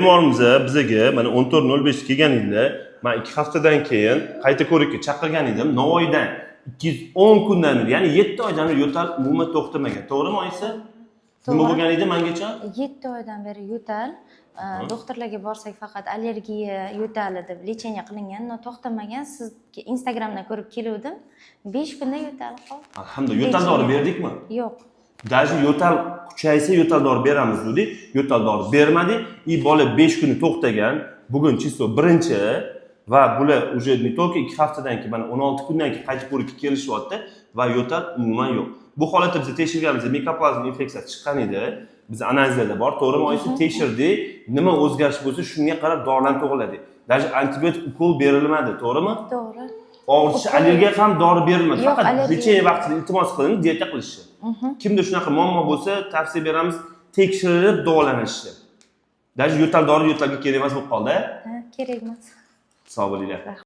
Bemorimiz bizaga mana 14.05 kelganingda, men 2 haftadan keyin qayta ko'rikka chaqirgan edim. Navoiydan 210 kundan beri, ya'ni 7 oydan beri yo'tal umuman to'xtamagan. To'g'rimi oyisi? Nima bo'lgan edi mengacha? 7 oydan beri yo'tal. Doktorlarga borsak faqat allergiya yo'tali deb lecheniya qilingan, to'xtamagan. Sizga Instagramdan ko'rib keluvdim. 5 kunda yo'tal qoldi. Alhamdulillah. Yo'tal dori berdikmi? Yo'q. Даже yo'tal kuchaysa yo'tal dori beramiz dedik. Yo'tal dori bermadik. Bola 5 kuni to'xtagan. Bugun chisto 1-chi va bular уже не только 2 haftadan keyin, mana 16 kundan keyin qayta ko'rikka kelishyapti va yo'tal umuman yo'q. Bu holatda biz tekshirganimizda mikoplazma infeksiyasi chiqqan edi. Biz analizlarda bor, to'g'rimi oyisi? Tekshirdik. Nima o'zgarish bo'lsa, shunga qarab dorilarni to'g'riladik. Даже antibiotik ukol berilmadi, to'g'rimi? To'g'ri. Og'rish, allergiya ham dori berilmadi. Faqat lecheniya vaqtida iltimos qilindi dieta qilishni. Kimda shunaqa muammo bo'lsa, tavsiya beramiz tekshirilib davolanishni. Даже yo'tal dori yo'talga kerak emas bo'lib qoldi. Kerak emas. Sog' bo'linglar.